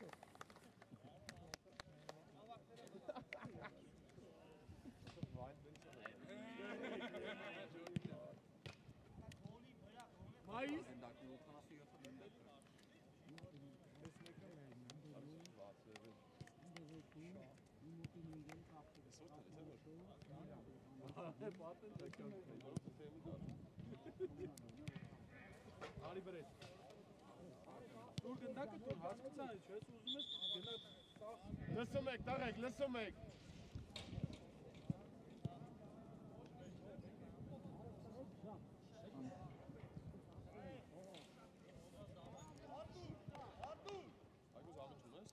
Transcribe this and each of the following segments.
Mais? Ali բերես։ Դուր գնդակը դուր հասկացան, չէ՞, ուզում ես գնա տախ։ Լսում եք, տաղեք, լսում եք։ Այգուզ ամիջում ես։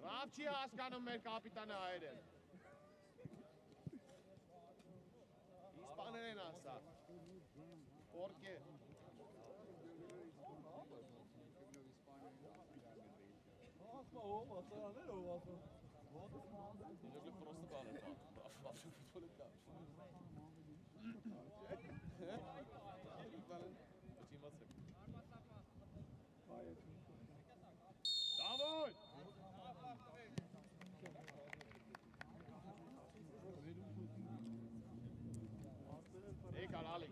Լավ չի հասկանում մեր կապիտանը հայերեն։ Իսպաներեն ասա։ Որկե։ Если просто балет, вообще футбол это. Давай! Эй, Карали.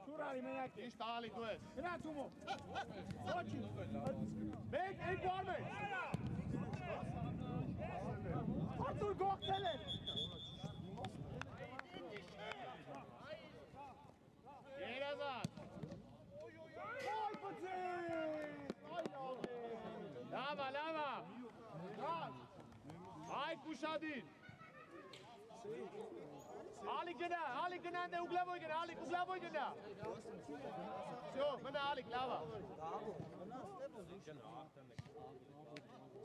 Шурали меня. Ишь, Тали, tu es. Gna, Tumo. Sochi. Bek, ey, Gorme. Artur Goktele. Yerazat. Ay, Patrick. Ay, Lava, lava. Ay, Kuşadin. Ali gena de uglavoy gena, Ali uglavoy gena. Все, mena Ali lava.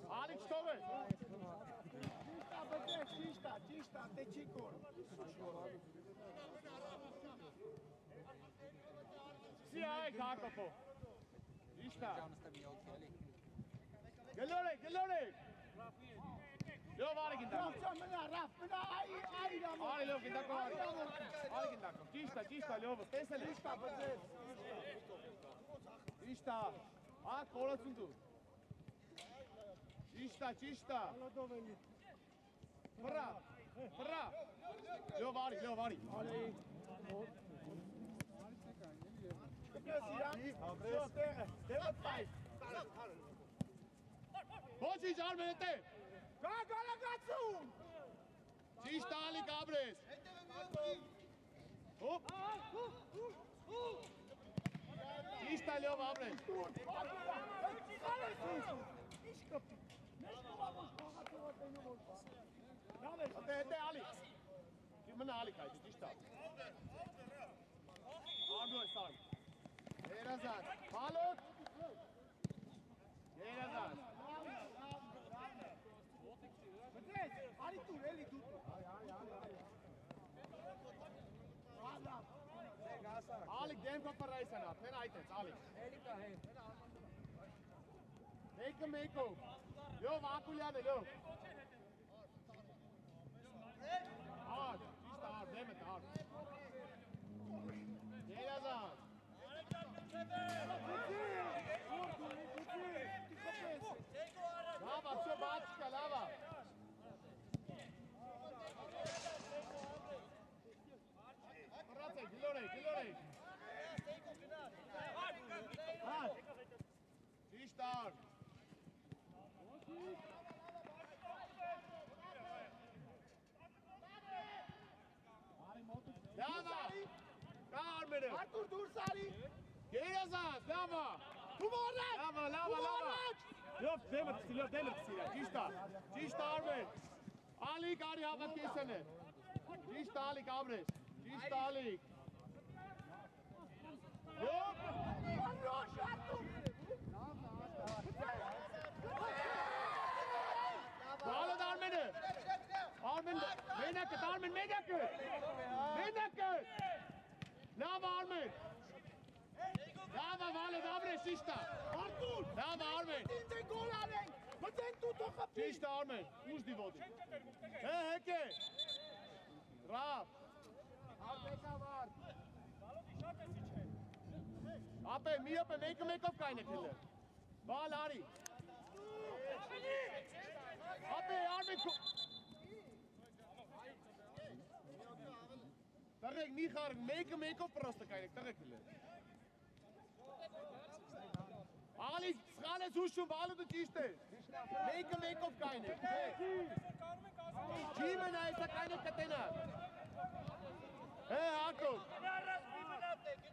Ali što ve? Čista, te čikor. Si aj kako po. Išta. Gelore. Yo vale gindako. Raf, ay. Ali lo gindako. Ali gindako. Čista, Ljovo, tesele. Čista. A kola sundu. Čista. Prra. Ljo vali. Ali. Hoćić, Armenete! Kako ragazzu! Čista Ali Gabres! Hop! Čista Ljovo Abres! Ete Ali! Mene Ali kajte, čista! Arno je sam! Yerazat! Haluk! Yerazat! Ali tu, eli tu. Ali game ko par raisa na, then aitets Ali. Eli ka hai. Meko. Yo vakulyade yo. Hard, čista hard, demet hard. Yerazat. Lava, все батюшка, лава. Brate, Gilore. Čista. Lava. Armene. Artur Dursari. Yerazat, lava. Lava. Yok, demet. Čista Armen. Ali gari havat kesene. Čista Ali Gabres. Čista Ali. Yok. Hvala da Armen'e. Armen, Menekut. Lava Armen. Lava Vale Gabres, Čista. Lava Armen. Ճիշտ է Արմեն, ուժ դիվոդի։ Հեկե։ Ռավ։ Աբեկավար։ Ապե, մի ապե, մեկով կայն եք հելը։ Բալ արի։ Ապե, Արմեն քո։ Տղեք, մի խարն, մեկով պրոստը կայն եք, տղեք հելը։ Ալի, սխալ ես ուշում, բալը դու ճիշտ ես։ Մեկով կայն եք։ Ջիմը նայեսա կայն եք կտենա։ Հակով։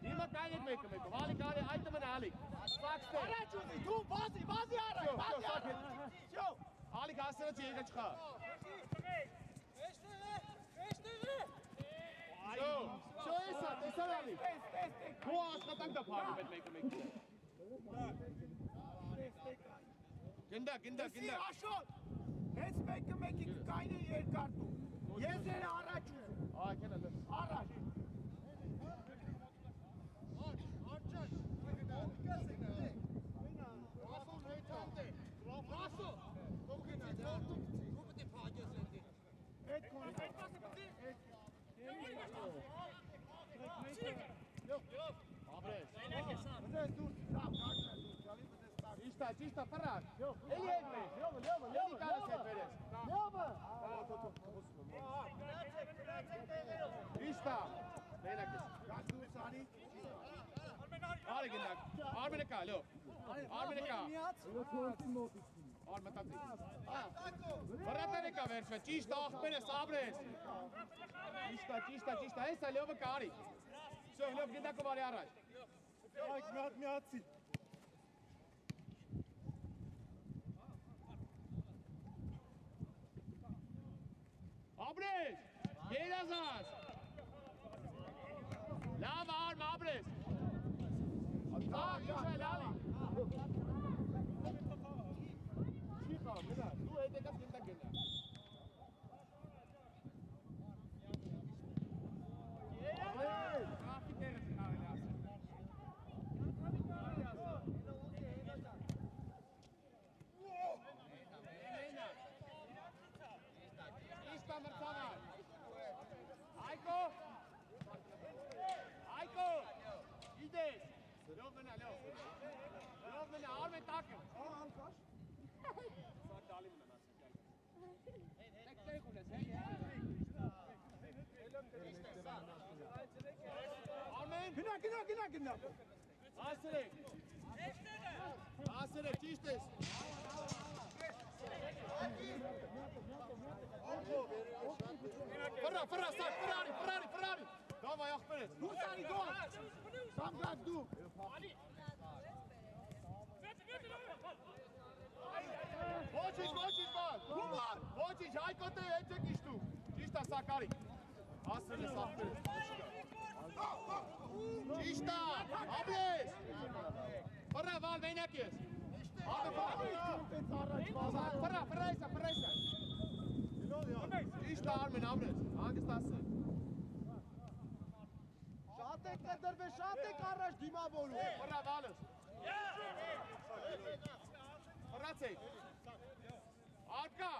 Հիմա կայն եք մեկով, ալիք, այդը մնա ալիք։ Սաքստե։ Առաջ ուզի, դու բազի առաջ, Ալիք հասրած եղը չխա։ Շո եսա, տեսար ալիք։ Քո աշխատանք դա փարում էդ մեկը։ Գնդա։ Աշոտ, հենց մեկի կայնը երկարտում, ես էր առաջ ուզում։ Կենա դեր։ Առաջ։ Ճիշտա, պրակ։ Էլի հետ մեր։ Էլի կարս հետ վերես։ Ճիշտա։ Մենակ ես։ Արի գնակ։ Արմենը կա, լո։ Արմենը կա։ Արմետացի։ Վրատեն եկա վերջվե, ճիշտ աղբեն ես, աբրես։ Ճիշտա, հեսա լովը կա արի։ Շո, լով գնդակով արի առաջ։ Այք միացի։ Աբրես, երազած։ Լավ արմ, աբրես։ Ինչ է լալի։ Չի խավ, գնա, դու հետ եկած գնդակ գնա։ Կապի տերս կարելի ասել։ Իշտա մրցավար։ Այկո, իդես։ Լով մնա, արմեն տակը։ Սար դալի մնան ասել։ Տեք ուլես, Արմեն։ Գնա։ Ասրեք, ճիշտ ես։ Ֆրա, սակ, Ֆրարի։ Դավայ ախպերես։ Դու սարի գոհ։ Սամգակ դու։ Ոչինչ, բան։ Ոչինչ, հայկոտը հետ եք իշտու։ Ճիշտա, սակարի։ Ասրել ես ախպերես։ Ճիշտա, աբրես։ Ֆրա, վալ, մենակ ես։ Ֆրա եսա։ Ճիշտա, Արմեն, աբրես, հանգստ ասել։ Շատ եք կտրվել, շատ եք առաջ դիմավորում։ Ֆրա, վալս։ Ֆրացեք։ Արկա։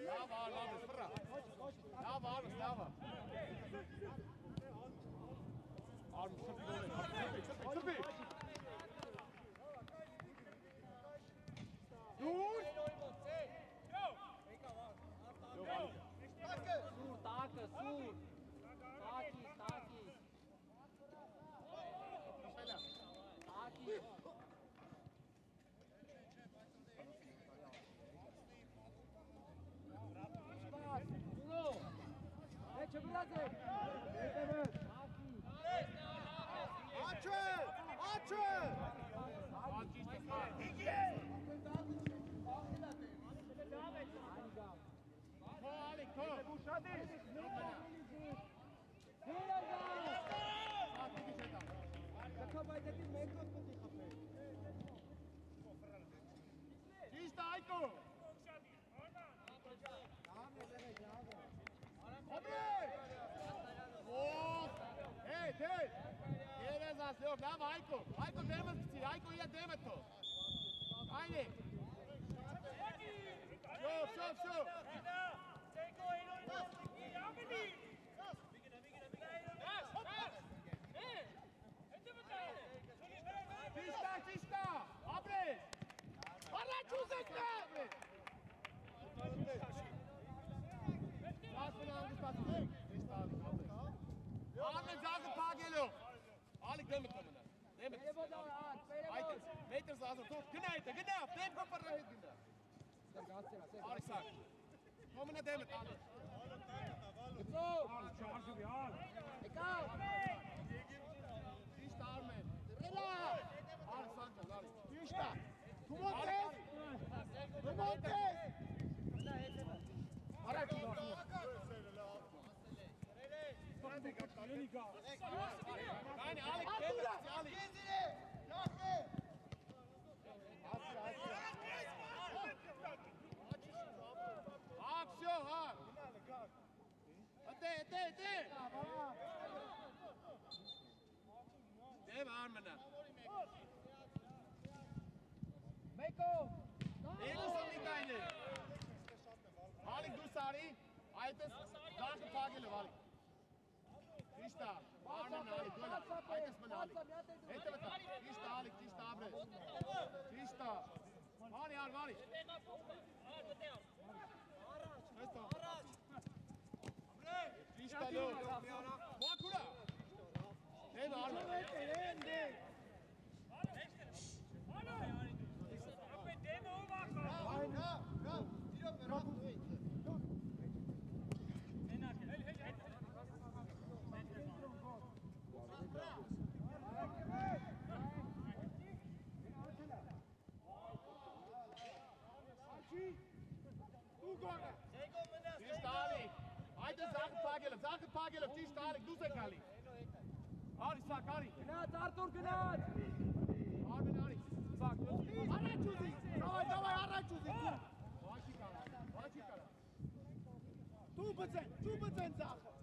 Լավ, ֆրա։ Լավ։ Արմ շփի գոլը, շփի։ Դուր։ Տակը, Տակի։ Ճիշտ այկո։ Աբրե։ Tel! Երես ասլով, լավ Հայկո, Հայկո դեմս կցիր, Հայկո իա դեմը թո։ Այնի։ Շով։ Ճիշտա, ապրես։ Առաջ ուզեցնա։ Լասմին անգստացում, ճիշտա ալիք, ապրես։ Արմեն ձագը պագելով, ալիք դեմը կմնա, դեմը կսվեր, այդպես, մեյտր զազոր, թող գնա այդը, գնա, դեմ կոպրը հետ գնա։ Արիք սակ, կոմնա դեմը տանը։ Գծով, եկավ, ճիշտ Արմեն, դրելա, արիք սակ ճան, արիք, ճիշտա, թումոտ ես, արիք Aynen Alik geldi. Alik. Aksiyon ha. Hadi. Dev Armena. Meko. Eles são ligainë. Alik Dusari. Aytes zaten pageli var. Tista, Armen Alik, dola, aitas man Alik. Ete vata, Tista Alik, Tista Abres. Tista. Vani Ar, vani. Esto. Tista lo. Vakura. Eve Armen. Zaken Pagel, die staat ik, doe ze Kali. Ari, sak, Ari. Gnaat, Arthur, gnaat. Armen, Ari. Sak, Array Chuzi. Davay, Array Chuzi. Vachi kara. 2% zaken.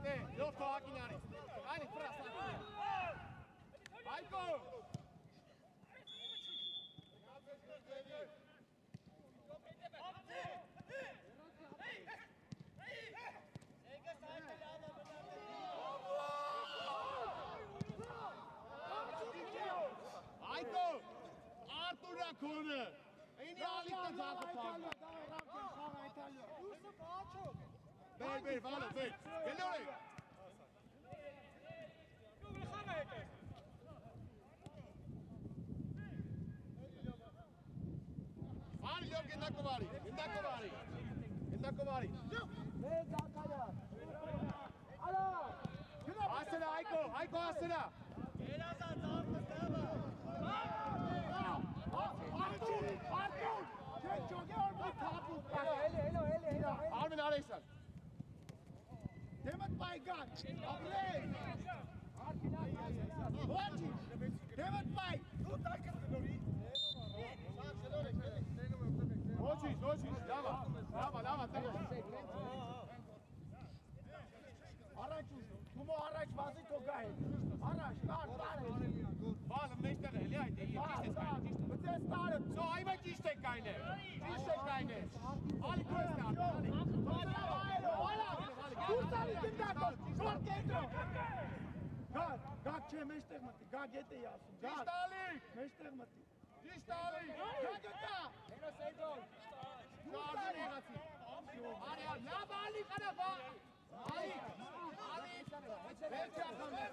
Ste. Yok to Akinari. Aynen pras. Ayko. Ayko. Arthur'a konu. Yine alıkta zaten kaldı. Ver, vale, ver. Gel oraya. Vale, yok, indakovari. Asena, Ayko, Asena. Arthur. Armin Alexan. Demet Baygan. Abrey. Hoji. Demet Bay. Hoji. Lava. Araç Tumo araç bazı tokay. Araç kar. Bazı meşter hele aydı. Bitte startet. So einmal die Steckgeine. Ali Köster. Ali. Գակ չէ, մեջտեղ մտի, գակ ետ էի ասում, գակ։ Ճիշտ Ալիկ։ Մեջտեղ մտի։ Ճիշտ Ալիկ։ Գակը կա։ Շարժուն եղացի։ Արի, լավ Ալիկ, արա բա։ Ալիկ, վերջի անգամ է։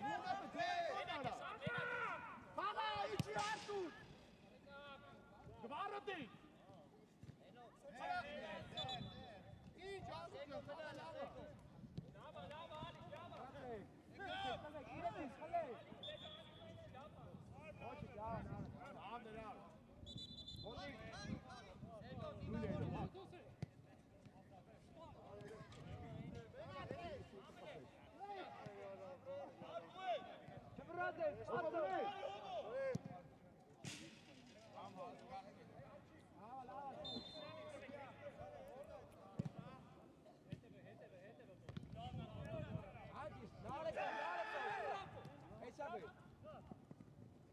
Նունը պտե, արա։ Բաղա, իչի Արտուր։ Գվարդի։ Ինչ ասում եմ, խաղա լավը։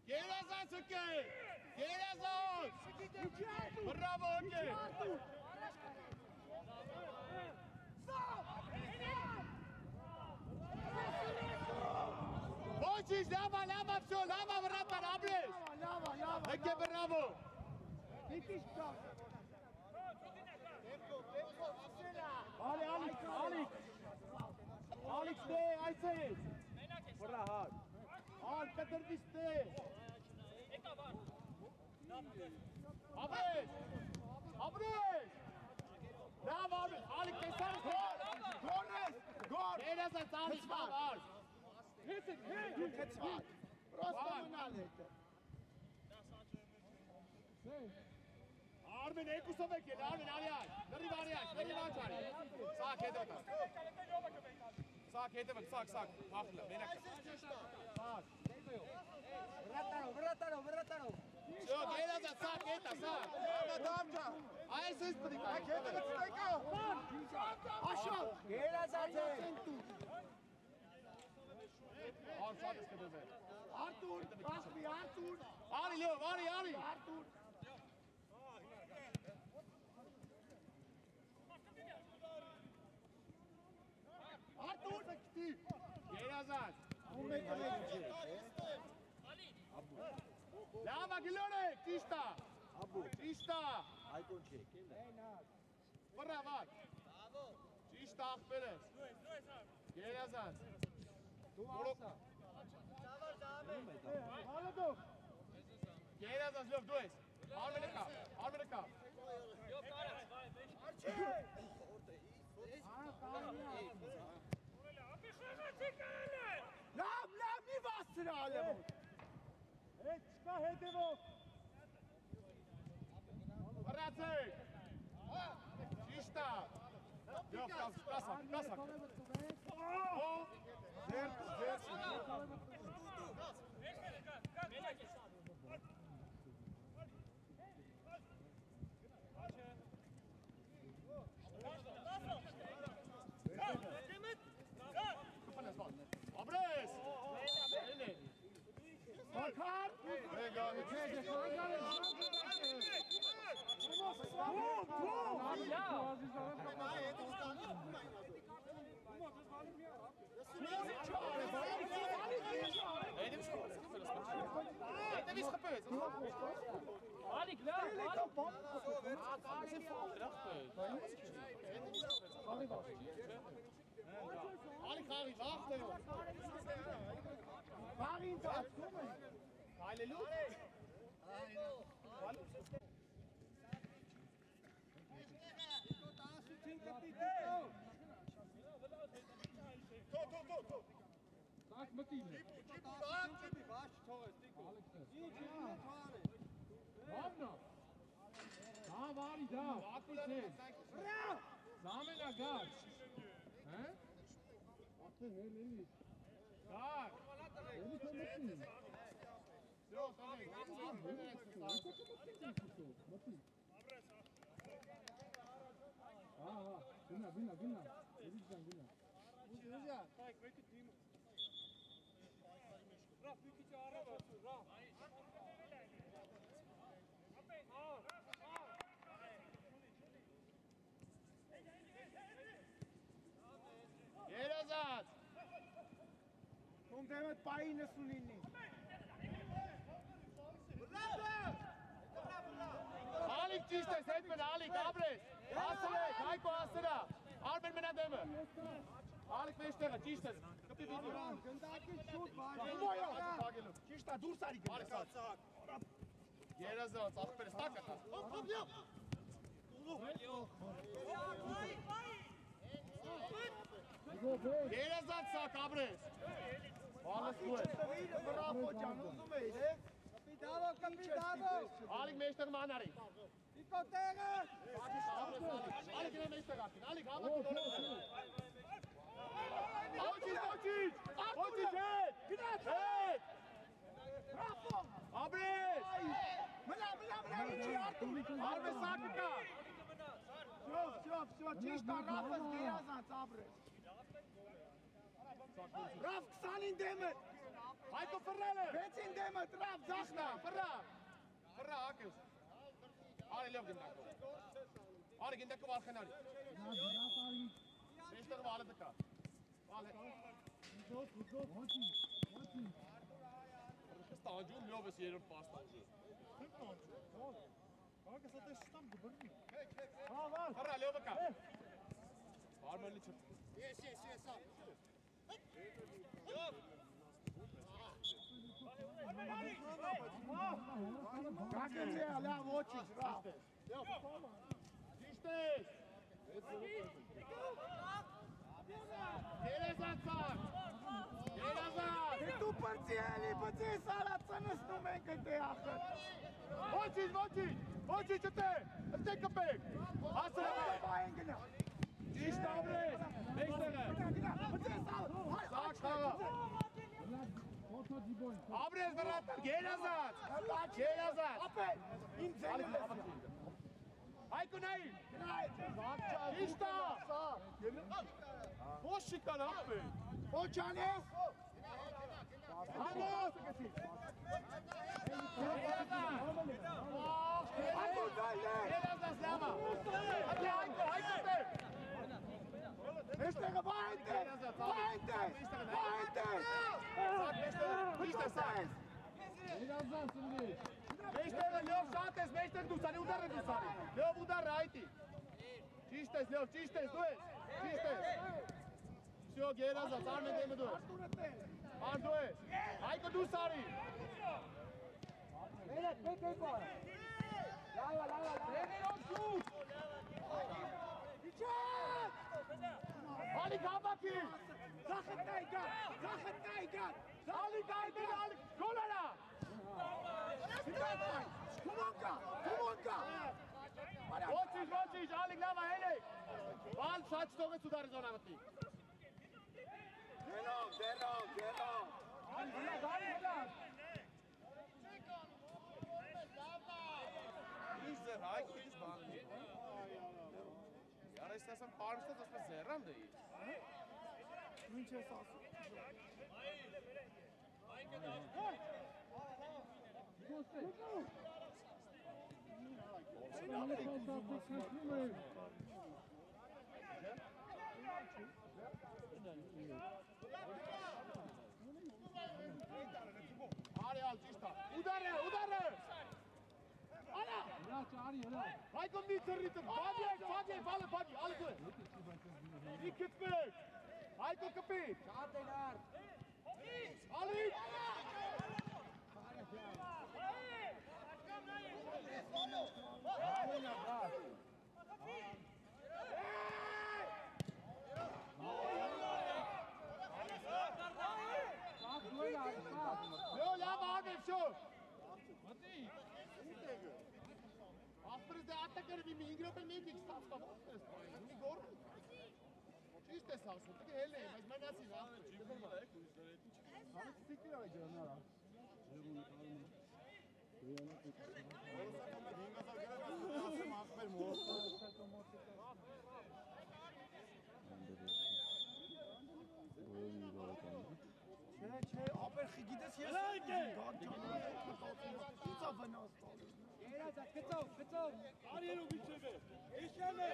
Գերազան ցկե, գերազան, բրավո օկե։ Ոչինչ, լավա, всё, լավա, վրատար, ապրես։ Լավա։ Եկե բրավո։ Դիտիշ կա։ Ալիք դե, այսես։ Վրա հար։ Ալ կտրվիս դե։ Ապրես։ Լավ ապրես, Ալիք տեսան Գորես, գոր։ Երազա ծանից բավար։ Կեցված, պրոստո մնալ հետը։ Արմեն եկուսով եկել, Արմեն արիայ, լրիվ արիայ, սակ հետևը, սակ, հախլը, մենակ։ Սակ։ Վրատարով։ Շո, գերազա, սակ հետա, սակ։ Դամջա, այս ես պրիկա, հետևը ծտեկա։ Աշա, Գերազած է։ Ար շատ ես կդեզեր։ Արտուր, ասպի, Արտուր, Արի լով, արի։ Արտուր։ Արտուր, Գերազան։ ու մեկը մեկ չէ։ Լավա գլորեք, ճիշտա։ Ճիշտա։ Այդոն չէ, կելը։ Բրավակ։ Ճիշտա աղբերես։ Գերազան։ Դու ասա։ Հալադով։ Գերազան լով դու ես։ Արմենը կա։ Լավ, մի վասրա ալեմոտ։ Հետ չկա հետևով։ Բրացեք։ Ճիշտա։ Լով, կասակ։ Ձերց։ Ապրես։ Հակար։ Ալիկ, լավ։ Ալի խաղի, վաղթ է։ Վաղի ընթացքում է։ Այլելու։ Так մտին է։ Լավնա։ Դա վարի դա։ Զամենա գար։ Հա? Ապե հելելի։ Գար։ Էլի մտին։ Всё, տանեք։ Մտին։ Ահա, գնա։ Էլի գնա։ Ուզա։ Երազած։ դեմդ պայի 99-ին։ Ալիկ ճիշտ ես, հետ մնա, Ալիկ, ապրես, հասրեք, Հայկո հասրա, Արմեն մնա դեմը, Ալիկ մեջտեղը, ճիշտ ես, կպի վիդիո, Գնդակից շուտ Պագելով, ճիշտ է, դուրս արի Արիսած, երազած, աղբերս, տակը տաս, երազած սակ, ապրես, բալս դու ես, Բրավո ջան, ուզում էիր, է։ Կպիտավո։ Ալիկ մեջտեղ մանարի, Իկո տեղը։ Ալիկ իրեն մեջտեղ արկին, Ալիկ հավակի դոլը Ոչիչ, հետ, հետ, ապրես, Մնա, ինչի արտում։ արվես սակը կա, Շով, ճիշտ է, Ռաֆս գերազանց ապրես։ Ռաֆ 20-ին դեմը, Հայկո ֆռել է, 6-ին դեմը, Ռաֆ Զախնա, ձախնա։ ֆռա, ակես, արի լավ գնդակով, արի գնդակով արխենարի, մեջտեղ վալը դկա, վալը, ստանջում լով ես երորդ պաստան, ֆռա, լովը կա, արմենլի չպ, Կակեցի ալա ոչիչ, Ռաֆ։ ճիշտ ես, երազած սակ, երազած, Դու պրծի էլի, բծի սալա ծնսնում ենք էտե ախր։ ոչիչ ըտե, ըտե կպեք, հասրեք, Բայեն գնա։ ճիշտ ապրես, մեջտեղը, Բծի սալա։ սակ խաղա, ապրես վրատար, երազած, Ապել, իմ ձենը Հայկո նայի, ճիշտ է, ոչ շիկան ապե, Ոչ անես։ համոս, երազած լավա, ատե Հայկո տեր, Մեջտեղը բայեն տես, սակ մեջտեղը, ճիշտ է սակ, մեջտեղը լով շատ ես, մեջտեղ դուսանի, ուդարը դուսանի, լով ուդարը այդի, ճիշտ ես, լով, ճիշտ ես, դու ես, ճիշտ ես, շյո գերազած, արմեն դեմը դու ես, ար դու ես, Հայկո դուս արի, Ալիկ հավակի, Զախտնայի գար, Ալիկ այդին, Ալիկ, գոլարա, Թումանկա, ոչիչ, Ալիկ լավա հելեք, բալ շատ չտող ես ուդարի զոնա մտի, Գերով, ինչ ձեր Հայկո ինչ բան է, Յար ես ասամ պարմստած ասպես զերրամ դեի, ինչ ես ասում։ արի ալ ճիշտ է, ուդարը, Ալա, Հայկո մի ծրրիտը, բադի, բալը, ալի դու ես, մի կծմեք, Հայկո կպիկ, ալի, Լո, լավ ագև շոր, Ասպրս դե ատա կրվի մի ինգրոպել մեկիք ստացկավ, մի գոր, ճիշտ ես ասում, տկե հել է, բայց մենասին ասպր, Չէ, ապերխի գիտես ես ինձա վնաս տալիս։ Գծով, արիերու միջև է, իշել է,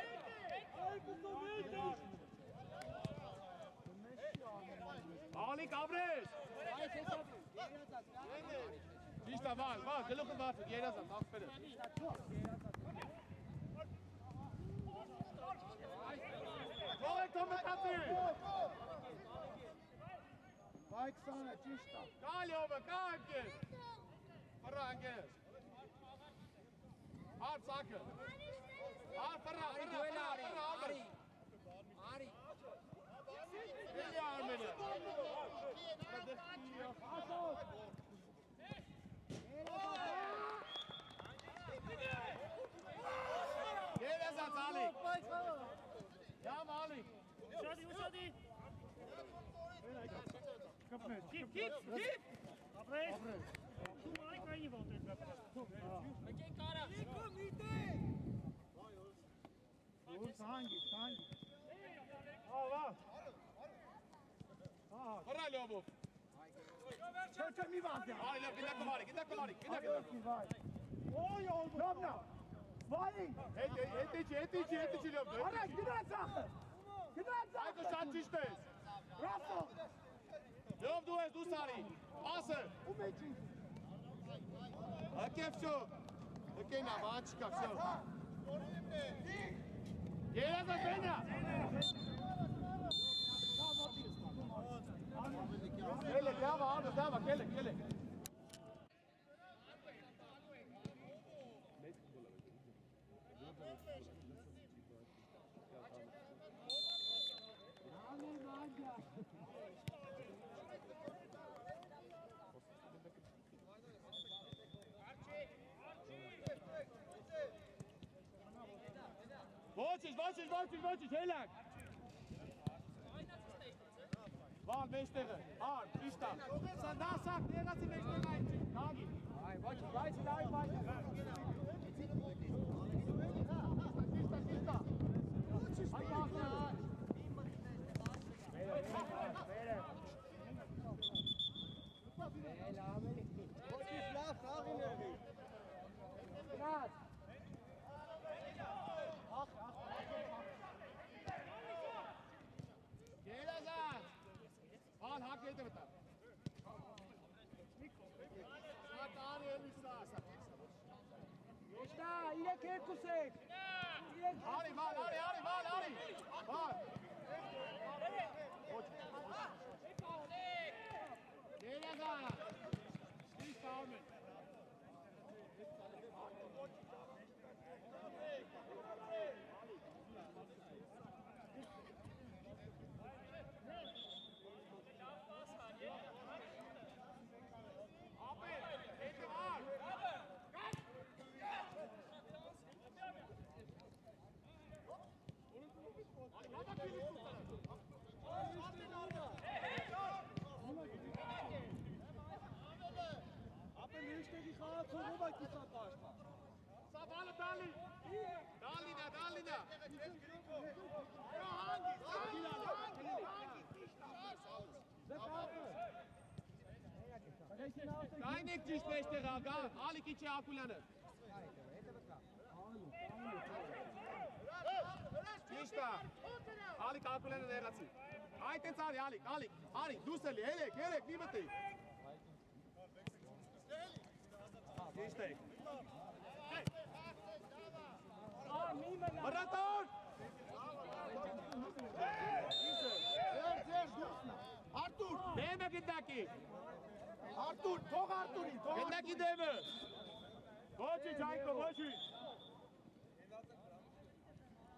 Ալիկ ապրես, Ճիշտ է, վալ, գլուխը վարձ, երազած, աղբերը։ Գողեք թո մտածի։ Բայք սանը, ճիշտ է։ Կալ յովը, կա անգես։ Պռա անգես։ Հար սակը։ Հար պռա, Արի։ Էլի արմենը։ Երազած Ալիկ։ Յամ Ալիկ։ Ուսադի։ Կպնես, Կիպ։ Ապրես։ Շու մայք այնի ոնտես ապրես։ Մեկեն կարա։ Դուրս հանգի։ Պռա լյովով։ Չէ, մի վազյա։ Արի, լավ, գիտա կլարի։ Ոյ, լավնա։ Վայի։ Հետի լյով։ Արեք, գնաց ախը։ Այդո շատ ճիշտ ես։ Ռասո։ Լյով դու ես, դու սարի։ Ասը։ Ու մեջի։ Հակև շո։ Հկենա, ման չկա, շո։ Երազած բենյա։ Կելեք, դավա, կելեք։ Ոչինչ, հելակ։ Վալ մեջտեղը, հար, ճիշտ է։ Սանդասակ, եղացի մեջտեղը այն չի, նագի։ Այդ աղները։ Երազած։ Վալ հակ հետը վտա։ Շատ արի էլի սաս։ Եշտա, իրեք երկուս եք։ Արի, վալ։ Երազած։ Ճիշտ արմեն։ Սավալը դալինա։ Կայնեք ճիշտ մեջտեղ աղա, ալիք իչ է ակուլյանը։ Ճիշտ է, ալիք ակուլյանը նեղացի։ Այդ էց արի, ալիք, դուս էլի, երեք, մի մտի։ Ճիշտ է։ Բրատոր։ Արտուր, Դեմը գնդակի։ Արտուր, թող Արտուրին, թող Գնդակի դեմը։ Ոչինչ, Հայկո, ոչինչ։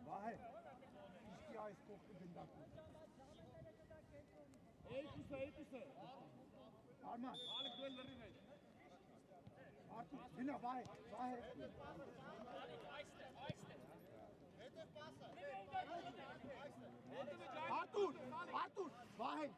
Վահե, իշկի այս կողքը գնդակում։ Երկուսը։ Արման, Ալիք դու էլ լրին հետ։ Արտուր, գնա, վահե։ Արտուր, վահե։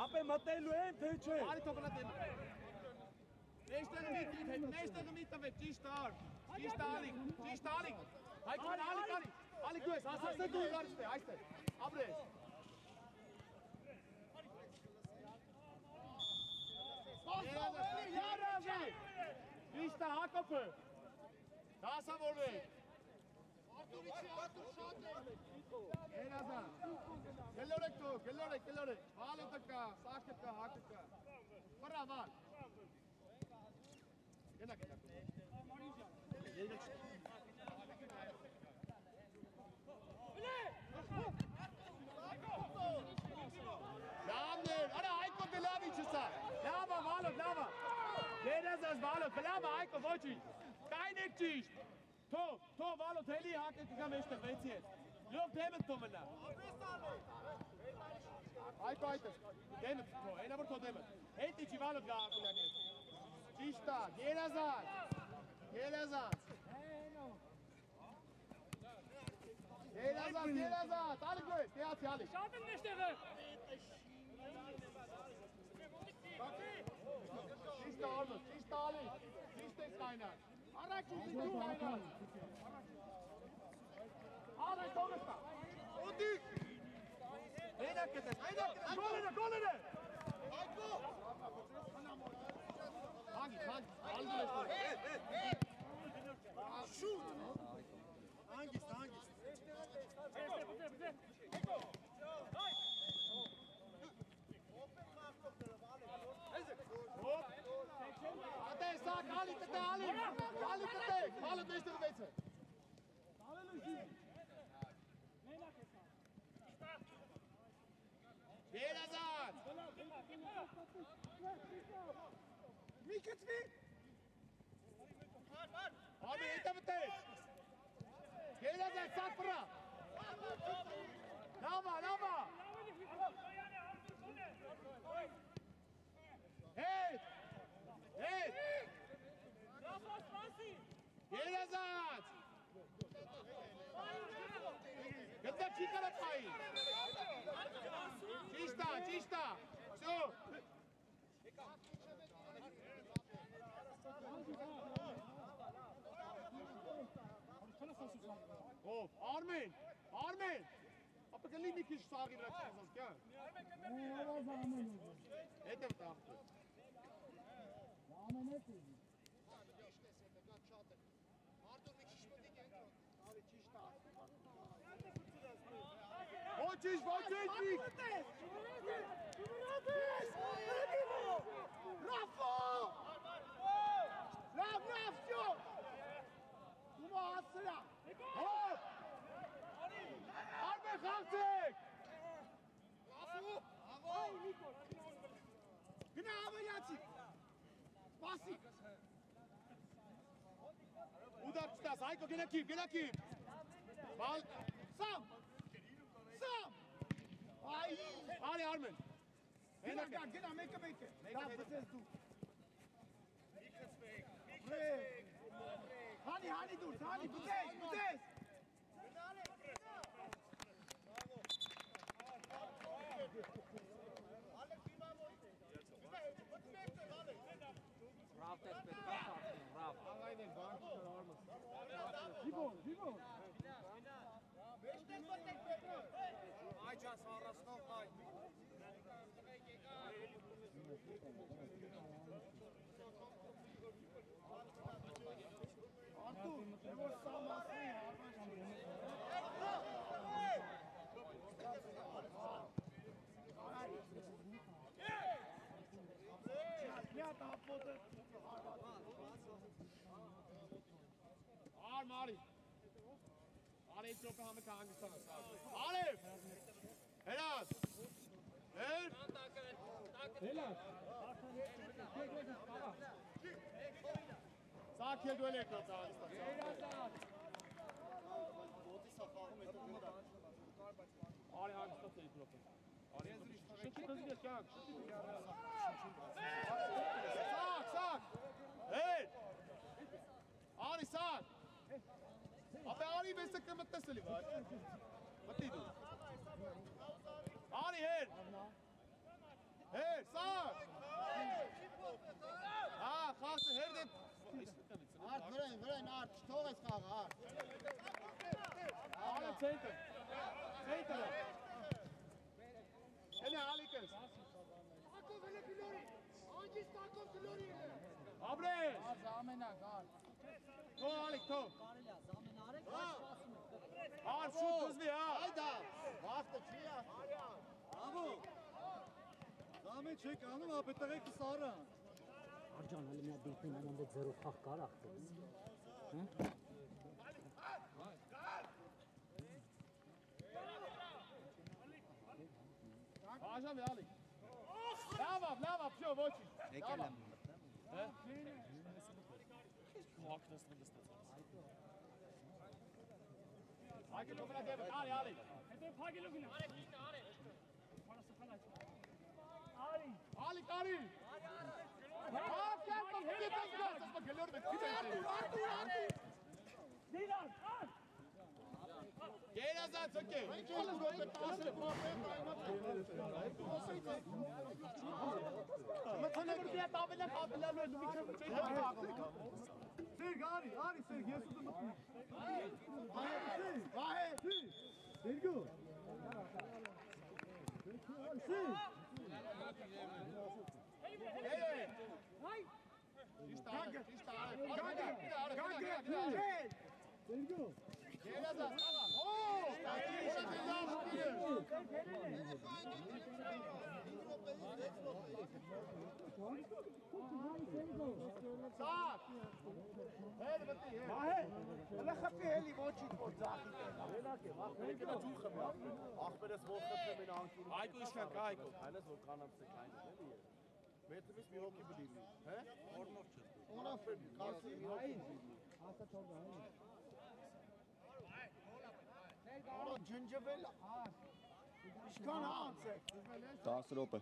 Ապե մտելու են, թե չէ։ Արի թողնա դեմը։ Meestal niet met G-Star. G-Star. Hij komt Ali tu es. Asa se tu garste. Ahí está. Abre. G-Star hakope. Casa volve. Elaza. Kellore. Vale takka, sakka, hakka. Para val. Gena. Lamner, ara Aiko Bilavićsa. Lava, lava. Jeder says Valo, lava Aiko Voci. Kein Ekčiš. To Valo Teli hake ka mešta vecije. Ljub temet tomena. Aiko. Temet to, ena vrto temet. Etići Valo ga ako ja ne. Čista, Gerazan. Gerazan. Ali goj, teati Ali. Schaden nicht irre! Čista Ali. Čista is keiner. Arači si tu keiner. Ara Tomesta. Odi. Einakete. Golene. Aiko. Hangi. Shoot. Hangis. Ate sak Ali. Valo deze wezen. Gerazan. Miketvi. Abi etabte. Gerazan sakra. Lava. Hey. Gerazan. Ganda chikara pai. Čista. So. Oh, Armin. Apa geli mi kish sagi bırakacağız kya? Ete bıraktı. Vočić! Rafo! Rafjo! Kuma asla! Hop! Arme Hamsik! Bina ameliyatı! Basi! Udarçta, Saiko, gel akip! Bal! Sam! Ay! Ali Armin! Gina, make it. That's what says do. Hani dur, Budes! Vivo! Artur, eu vou salvar assim, Mari. Ali çok hamle kanka sana. Ali. Helal. Helal. Sağ kel duele ekran sağ. Ali hangi statı ekran? Ali şık hızlı kanka. Sağ. Hey. Ali sağ. Abi Ali beste kımat teslim var. Mati dur. Ali hey, sağ. Ha, Zahse herdet. Art, vrijn, Art, stoor eens gaan, Art. Alle center. Center. En Alikes. Abre. Go Alik, go. Art, shoot hızlı ya. Hayda. Wacht, Chia. Bravo. Zahmet çek hanım, apetare ki Sara. Arjan halim ya dekhin anande zero khakh kar akhte. Ajan ve Alik. Lava, pşo, voči. Lava. Ajde, dobro na tebe, Ali. Hadi fage lugna. Bana sıfır aç. Ali. Ali, Ali. Gel, bak, bir tane gel. Sasma geliyor be. Dilan. Gel Azat, okey. Alles goed met Asel. Met sana buraya tabela kabila lo bir şey Serg, Ari, Serg, yes, tu mı? Wahe. Sergio. Serg. Hey. Hay. İşte. Sergio. Gel Azat, tamam. Oo! Sağ. Hey, bati. Wahe. Alla khaffi heli mochi pot zahi. Ach, bij de Wolfgang met een Aiko is gaan kijken. Alles zo kan op zijn kleine. Weet je, wie hockey bedienen? Hè? Onafred. Oh, gingerville. Ich kann aanzeggen. Daar is erop.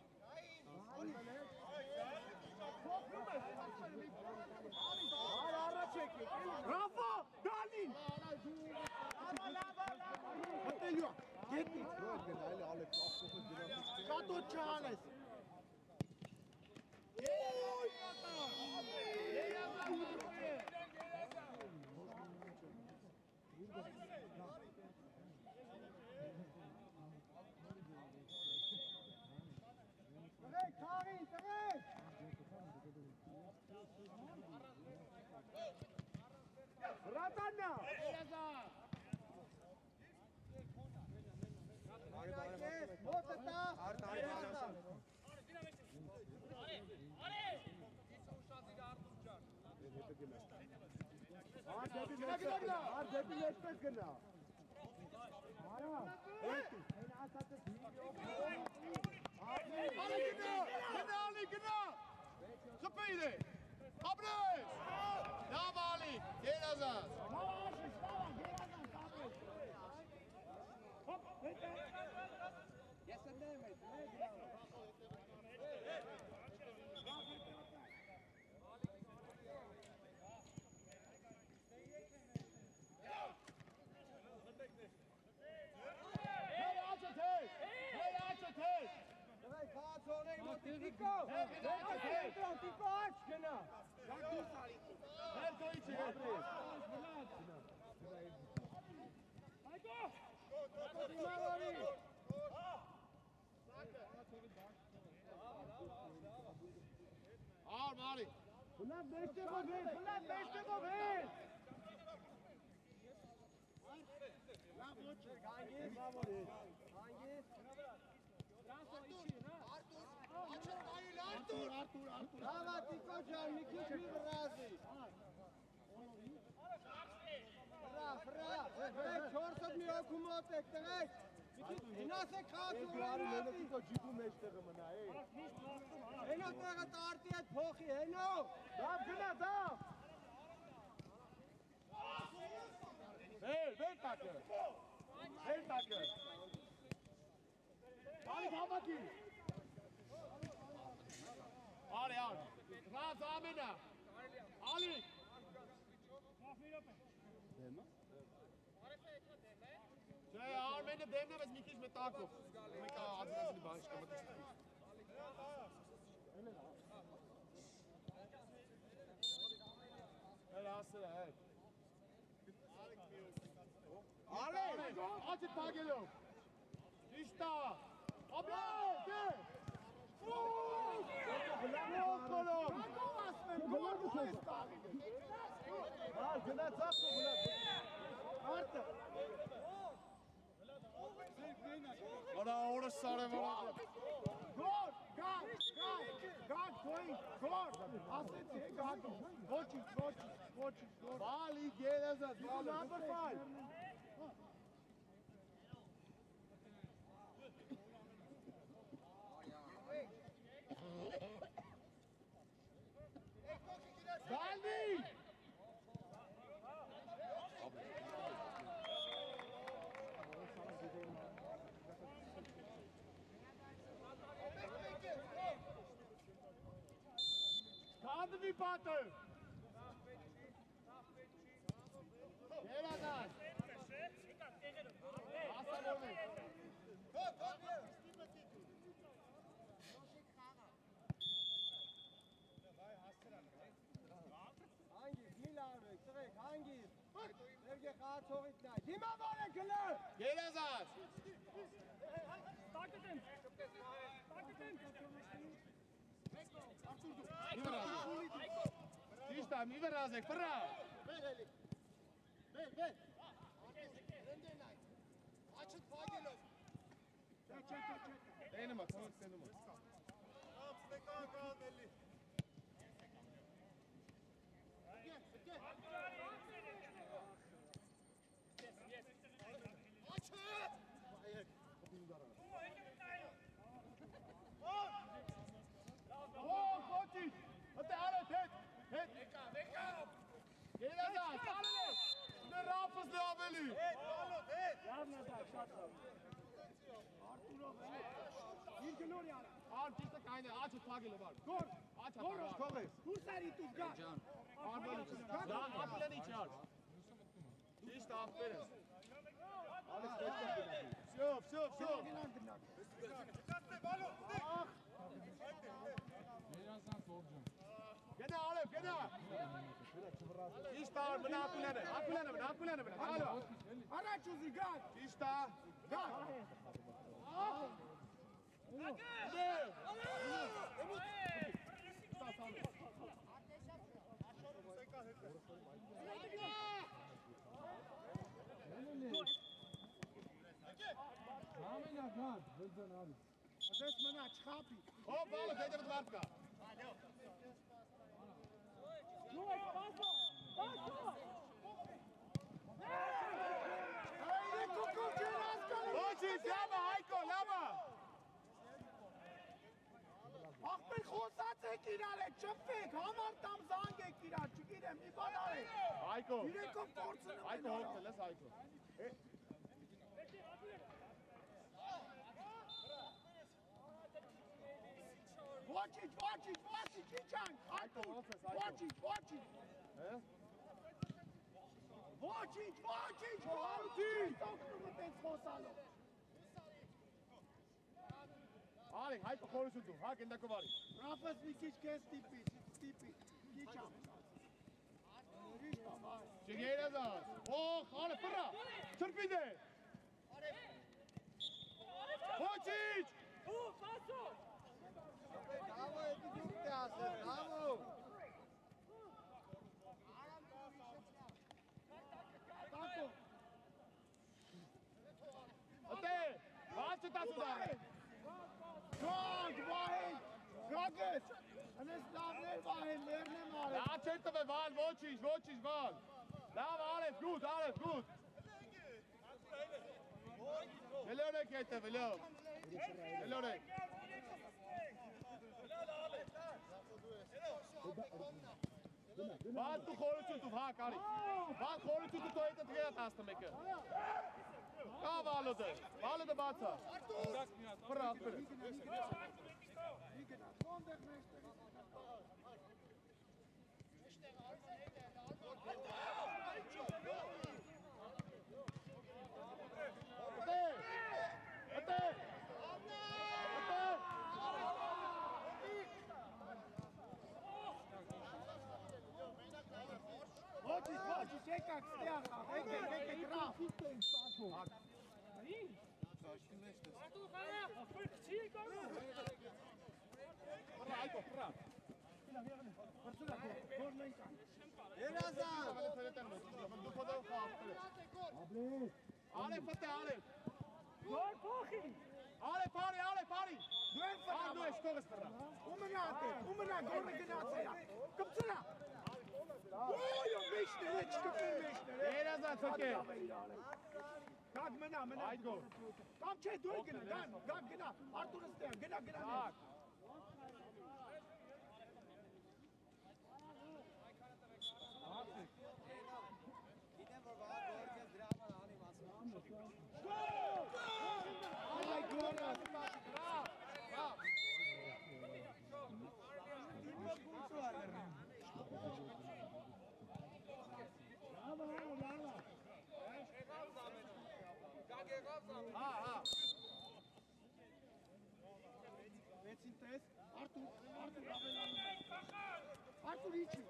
Rafa, Dalin. Wat wil je? Geht nicht. Kato Charles. Terug, Karin, terug. Ratana. Ali, genau. Gepeden. Abreis. Ja, Ali. Gel Azat. Ali. Bunlar beşte gol ver. Bunlar beşte gol ver. Brava, Tico Can, Miki Razi. Bravo, 400 miljoen kumot ek direct. Ina se khaat Razi. Jitu meştere mana. Eno tega taartiyat phokhi, eno. Dav gına dav. Ver takke. Ver takke. Ali, hou maar hier. Ali, Ali. Raad Amina. Ali. Şey, Armen'e demle ve Mikiş met Takov. Mika adres in de bank komen. Ասը է։ Ալեք, աչիտ պագելով։ Իշտա, աբլա, դե։ Գոլով, գոլով։ Գոլ ասում, գոլ ես տալի։ Գնա ծախ ու գնա։ Արտը։ Արա օրը սարևորա։ Գոլ, գալ, թոյի, գոլ։ Ասեցի, գալ։ Ոչինչ։ Բալի գերեզած, բալը։ Number 5. Բալի։ Կանդվի պատը։ Երադան։ Ասալոն է։ Դիմավոր է գլը։ Երազած։ Ճիշտ է, մի վրազեք, վրա։ Տենումա, կոնց տենումա։ Կոչի, հտե արդ, հետ։ Երազած, արդ, դե ռապս դե ավելի։ Իր գլորի արա։ Ար ճիշտը կայն է, աչը թագել է վար։ Գոր, Աչը թագել։ գորս, դուրսարի տուս գա։ Արբալի, դա ապլենի չար։ Ճիշտ ապեր ես։ Всё։ Երազանց օրջան։ Գնա, Ալեվ, գնա։ Ճիշտ ար, մնա ակուլենը, հալո։ Առաջ ուզի գա։ Ճիշտ է։ Գա։ Ամենագան, վելձան արի։ Դες մնա չխապի։ Հո, բալը, դեդը վարդ կա։ Այրի կուկուկ ջերած կալի։ Ոչի, լավա, Հայկո, լավա։ Աղբեր խոսած եք իրար է, չպվեք, համար տամ զանգ եք իրար, չգիրեմ, մի բան արեք։ Հայկո, Իրեկով կործնում են Հայկո, արա։ հոգտել ես, Հայկո։ Ոչինչ, իչանք, Հայկո, ոնց ես, Հայկո։ ոչինչ, օգնում ըտենց խոսալով։ Ալի, Հայկո խորություն դու, հա, գնդակով արի։ Ռապս մի քիչ կես տիպի, քիչ ամ։ Չգերազած, օխ, ալը, պրա, չրպի դե։ Ոչիչ։ Ատե, բաց չտաս ուդար։ Գանք, վահել, գագես, հնես լավներ վահել, ներնեմ արել։ Լա չեր տվե, վալ, ոչիչ, վալ։ Լավ, արև, գուտ։ Վելորեք հետը, վելորեք։ Բալ դու խորություն դու, հա, կարի։ Բալ խորություն դու հետը թգերա 11-ը։ Կա վալոդը բացա։ Պրա, Ալոջի շեկակ ստեղ, եկեք գրավ։ Արտուր խաղա, ախպեր քչի կարող։ Այդո, պրա։ Երազան։ Դու փոդով խաղացել։ Ալե ֆտե, ալե։ Գոր փոխի։ Ալե, բարի։ Դու ես ֆտա։ Դու ես թողես ֆտա։ Ումնա գորը գնացել է։ Կպցրա։ Ոյ, մեջները չկպեն մեջները։ Երազան ցոկե։ Գակ մնա։ Այդո։ Կամ չէ դու գնա, գակ գնա։ Արտուրը ստեղ, գնա։ Արտուր իջի։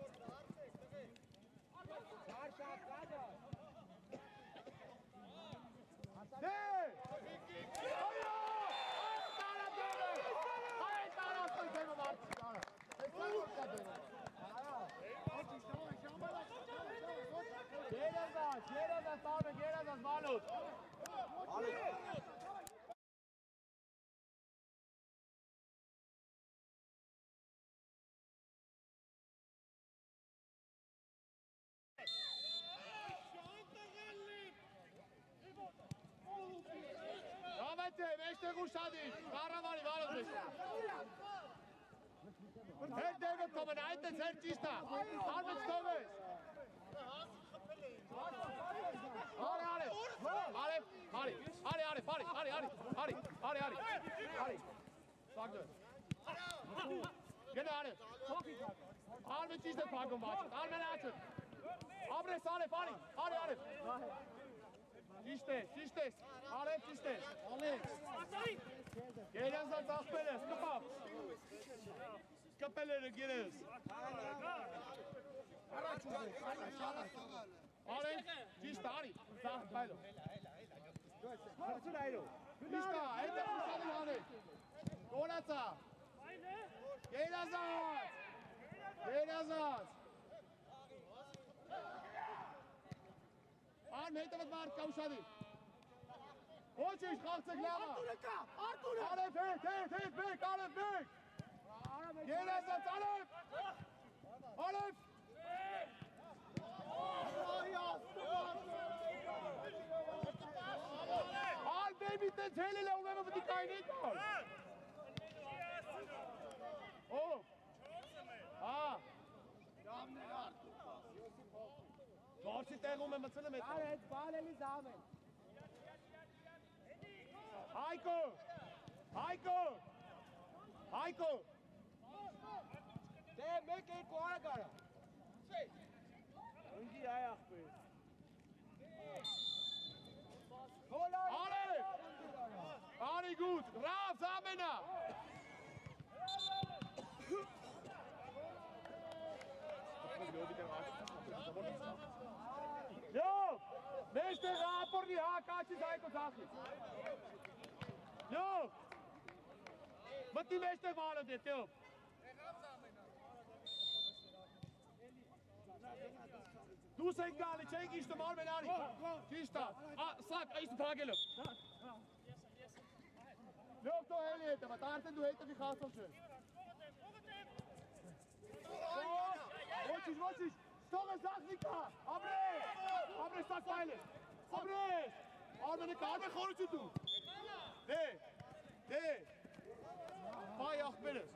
Երազան, Մանուտ։ Davайте, meșter cu șadi, caravani, valul. Her David kommen, айден, her чиста. Арбет Thomas. Ari. Sag du. Genau, Ari. Arbe çiğde takım var. Arbe açın. Abre sale, Ari. Şişte. Arep şişte. Alex. Gelirsen takpele, skapap. Skapeleri gireriz. Alex, şişte Ari. Takpele. Şişte, elde kuşadı Ari. Donatsa. Gelazat. Arm heet wat maar kousadı. Hoçiş kalksak lava. Արտուրը։ Arif heet, bek. Gelazat Arif. Al baby te çelele uveme bu dikayını kal. Oh. Dorsi tego me mățână metru. Areți balele zame. Hayko. Te meke cu agara. Îngi aia pe. Ari gut. Raaf Zamena. Jo, meester Rapor die haakaatjes zijn kontaktjes. Jo, wat die meester waren dit, joh. Doe zijn gale, check is de man met Ari. Hier staat. Sak, eerste paar kilo. Loop toch heel eten, wat aardig doe eten die gaat op zijn. Watjes. Stoga Zahnika. Abre staat veilig. Arme de kaart en gewoon het doen. Nee. Paar 8 binnen.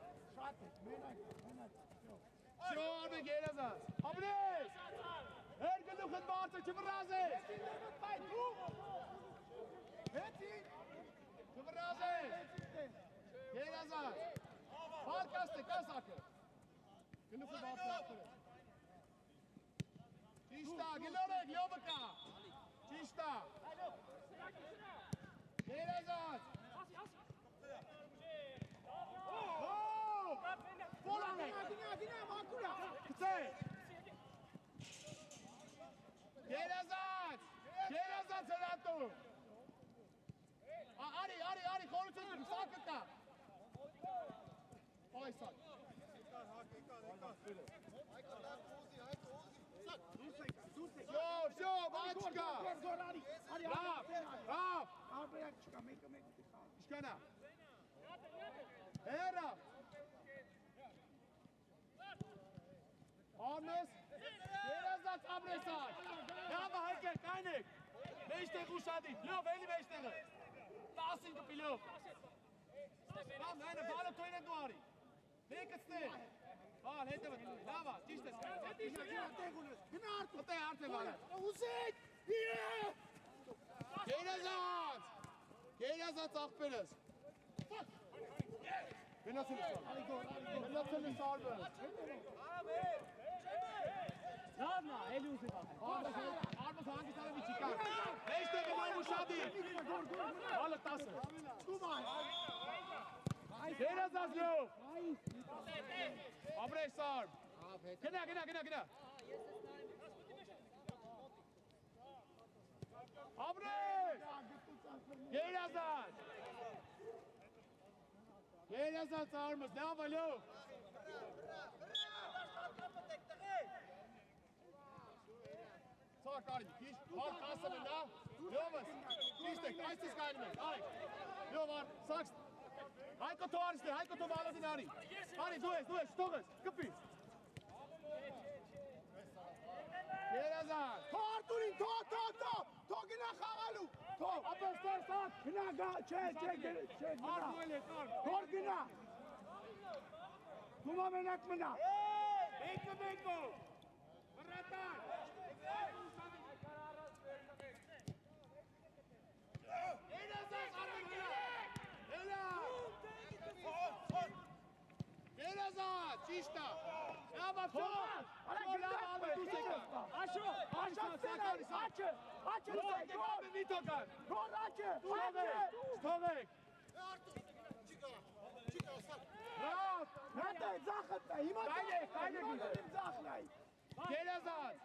Zo, Arme Gelazat. Abre. Her genoeg het water, je verrazen. Je verrazen. Gelazat. Balkasten, kazakken. Genoeg het water. Čista, Gilorek, Ljubaka! Čista! Gelazat! Pola! Gina, makula. Gdzie? Ալիո։ Արի, խորություն, սակը կա։ Պայսակ։ Всё, бачка. Рав. Իշկանա։ Հերա։ Արնես, երազած ամրեսակ։ Լավը հայկեր, կայնեք։ Մեջտեղ ուշադիր, լով, էլի մեջտեղը։ 15 պիլով։ Բամ, նայնը, բալը թոյն է դու արի։ Մեկըցներ։ Բալ, հետևը, լավա, ճիշտ ես կայնը։ Գնա արդու։ Ոտե արդ է բալը։ Ուզիկ, Երազած աղպերս։ Գնացել ես արվը։ Լավնա, էլի ուզի բախել։ Արմոս հանգստանը մի չիկա։ Մեջտեղը նայ ուշադիր։ Բալը 10 է։ Երազած լով։ Ամրես արմ։ Գնա։ Ամրես։ Երազած արմս, լավը լով։ Սակ արի, քիչ, բալ կասը մնա, լովս, ճիշտ եք, այսպես կայնում եք, արի, լովար, սակս, հայկո թո արիստե, հայկո թո բալազին արի, դու ես, շտող ես, կպի, երազան, թո Արտուրին, թո գնա խաղալու, թո, ապս տար սակ, գնա, չէ, թոր գնա, դումա մենակ մնա, Բեկո, վրատար, Երազան, ճիշտ է, լավ ափսո, լավ դուս եկա, Աշո, Ստողեք, լավ, հատե ձախըտ է, հիմա ձախն է, Երազան,